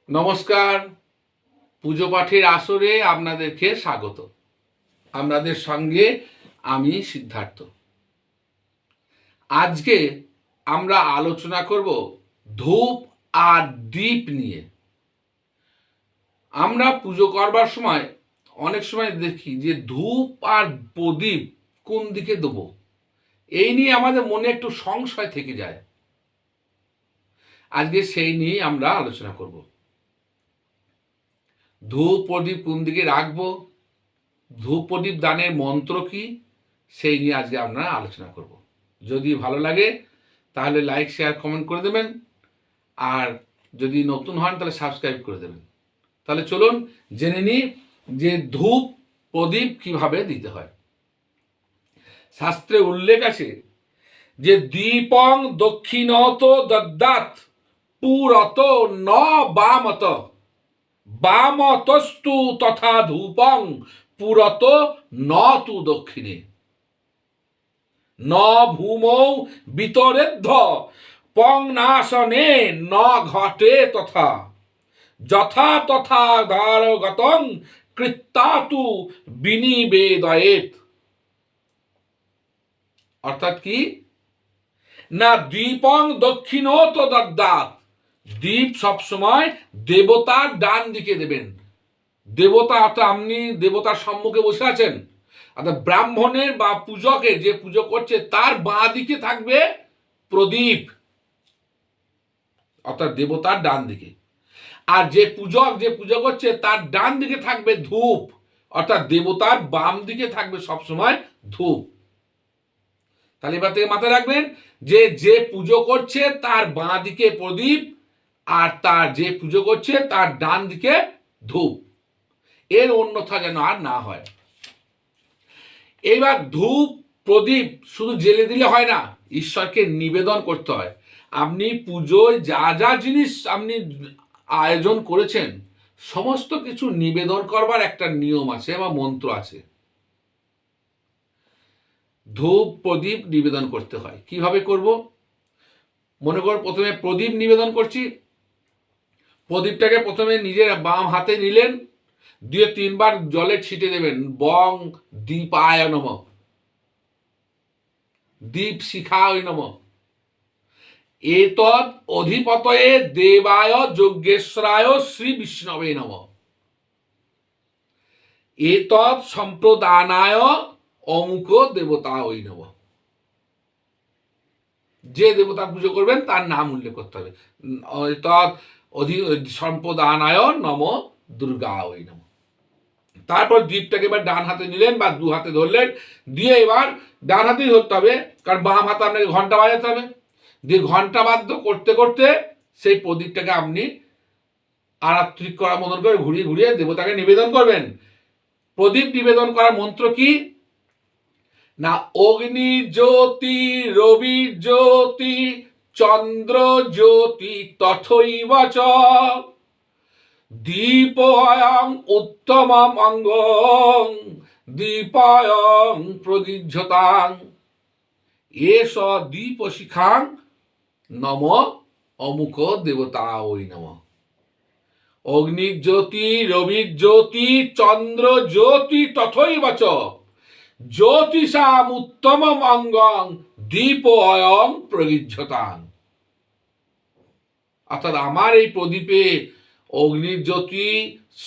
নমস্কার। পুজো পাঠের আসরে আপনাদেরকে স্বাগত। আপনাদের সঙ্গে আমি সিদ্ধার্থ। আজকে আমরা আলোচনা করব ধূপ আর দীপ নিয়ে। আমরা পুজো করবার সময় অনেক সময় দেখি যে ধূপ আর প্রদীপ কোন দিকে দেব, এই নিয়ে আমাদের মনে একটু সংশয় থেকে যায়। আজকে সেই নিয়ে আমরা আলোচনা করব। ধূপ প্রদীপ কোন দিকে রাখবো, ধূপ প্রদীপ দানের মন্ত্র কি, সেই নিয়ে আজকে আমরা আলোচনা করব। যদি ভালো লাগে তাহলে লাইক শেয়ার কমেন্ট করে দেবেন, আর যদি নতুন হন তাহলে সাবস্ক্রাইব করে দেবেন। তাহলে চলুন জেনে নিই যে ধূপ প্রদীপ কিভাবে দিতে হয়। শাস্ত্রে উল্লেখ আছে যে দীপং দক্ষিণত দদ্যাৎ পুরত ন বামত, বামতস্তু তথা ধূপং পুরত ন তু দক্ষিণে, ন ভূমৌ বিতরেদ্ধ পং নাশনে ন ঘটে তথা, যথা তথা ধারগতং কৃত্তাতু বিনিবেদয়েত। অর্থাৎ কি না, দীপং দক্ষিণত দদ্যাৎ, দীপ সবসময় দেবতার ডান দিকে দেবেন। দেবতা অর্থাৎ আপনি দেবতার সম্মুখে বসে আছেন, অর্থাৎ ব্রাহ্মণের বা পূজকের, যে পুজো করছে তার বাঁ দিকে থাকবে প্রদীপ, অর্থাৎ দেবতার ডান দিকে। আর যে পূজক যে পুজো করছে তার ডান দিকে থাকবে ধূপ, অর্থাৎ দেবতার বাম দিকে থাকবে সবসময় ধূপ। তাহলে এবার থেকে মাথায় রাখবেন যে যে পুজো করছে তার বাঁ দিকে প্রদীপ, আর তার যে পুজো করছে তার ডান দিকে ধূপ, এর অন্যথা যেন আর না হয়। এইবার ধূপ প্রদীপ শুধু জেলে দিলে হয় না, ঈশ্বরকে নিবেদন করতে হয়। আপনি পুজোয় যা যা জিনিস আপনি আয়োজন করেছেন সমস্ত কিছু নিবেদন করবার একটা নিয়ম আছে বা মন্ত্র আছে। ধূপ প্রদীপ নিবেদন করতে হয়। কিভাবে করব? মনে করুন প্রথমে প্রদীপ নিবেদন করছি। প্রদীপটাকে প্রথমে নিজের বাম হাতে নিলেন, দিয়ে তিনবার জলে ছিটে দেবেন। বং দীপায় নমঃ, দীপ শিখায় নমঃ, এতদ অধিপতয়ে দেবায় যজ্ঞেশ্বরায় শ্রী বিষ্ণবে নমঃ, এতদ সম্প্রদানায় অমুক দেবতা ওই নমঃ। যে দেবতা পুজো করবেন তার নাম উল্লেখ করতে হবে। তৎ সম্প্রদানায় নম দুর্গা ওই নম। তারপর দীপটাকে এবার ডান হাতে নিলেন বা দু হাতে ধরলেন, দিয়ে এবার ডান হাতেই ধরতে হবে, কারণ বাম হাতে আপনাকে ঘন্টা বাজাতে হবে। দিয়ে ঘন্টা বাদ্য করতে করতে সেই প্রদীপটাকে আপনি আরাত্রিক করার মতন করে ঘুরিয়ে ঘুরিয়ে দেবতাকে নিবেদন করবেন। প্রদীপ নিবেদন করার মন্ত্র কি না, অগ্নি জ্যোতি রবি জ্যোতি চন্দ্র জ্যোতি তথৈব চ দীপয়ং উত্তমম অঙ্গং দীপয়ং প্রগিহ্যতাং এষ দীপ শিখাং নম অমুক দেবতা ওই নম। অগ্নি জ্যোতি রবি জ্যোতি চন্দ্র জ্যোতি তথৈব চ জ্যোতিষাম উত্তমম অঙ্গং দীপ অয়ং প্রগিহ্যতাং। অর্থাৎ আমার এই প্রদীপে অগ্নির জ্যোতি,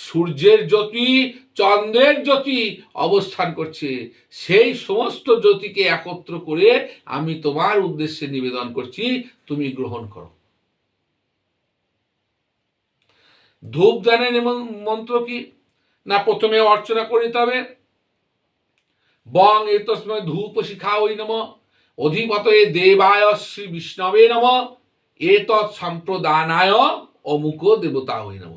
সূর্যের জ্যোতি, চন্দ্রের জ্যোতি অবস্থান করছে। সেই সমস্ত জ্যোতিকে একত্র করে আমি তোমার উদ্দেশ্যে নিবেদন করছি, তুমি গ্রহণ করো। ধূপ দানের মন্ত্র কি না, প্রথমে অর্চনা করে নিতে হবে। বং এতস্মৈ ধূপ শিখা ওই নম অধিপতয়ে দেবায় শ্রী বিষ্ণবে নম এতৎ সম্প্রদানায় অমুক দেবতা ওই নম।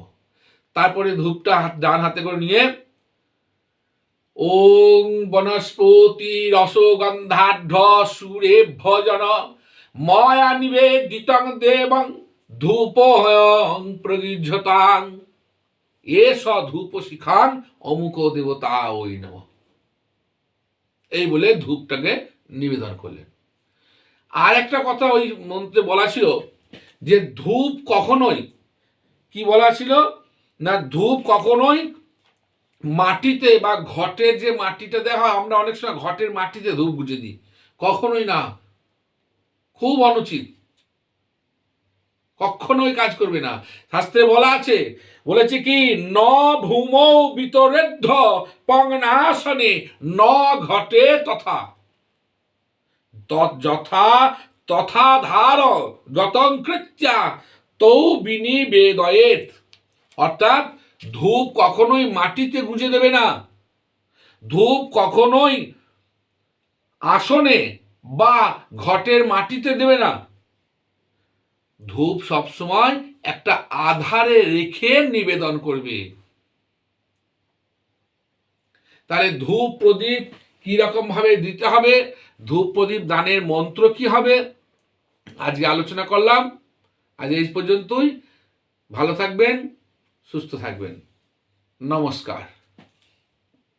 তারপরে ধূপটা ডান হাতে করে নিয়ে ওং বনস্পতি রসগন্ধাঢ্য সুরে ভজন ময়া নিবেদিতং দেবং ধূপহং প্রগিহ্যতাং এষ ধূপ শিখাং অমুক দেবতা ওই নম। এই বলে ধূপটাকে নিবেদন করলেন। আর একটা কথা ওই মন্ত্রে বলা ছিল যে ধূপ কখনোই কি বলা ছিল না, ধূপ কখনোই মাটিতে বা ঘটের যে মাটিটা দেওয়া হয়, আমরা অনেক সময় ঘটের মাটিতে ধূপ গুজে দিই, কখনোই না, খুব অনুচিত, কখনোই কাজ করবে না। শাস্ত্রে বলা আছে, বলেছে কি, ন ভূমৌ বিতরেদ্ধ পংনাশনে ন ঘটে তথা যথা তথা ধার যতং কৃত্যা তৌ বিনিবেদয়েত। অর্থাৎ ধূপ কখনোই মাটিতে গুজে দেবে না, ধূপ কখনোই আসনে বা ঘটের মাটিতে দেবে না, ধূপ সবসময় একটা আধারে রেখে নিবেদন করবে। তাহলে ধূপ প্রদীপ কি রকম ভাবে দিতে হবে, ধূপ প্রদীপ দানের মন্ত্র কি হবে, আজকে আলোচনা করলাম। আজ এই পর্যন্তই। ভালো থাকবেন, সুস্থ থাকবেন। নমস্কার।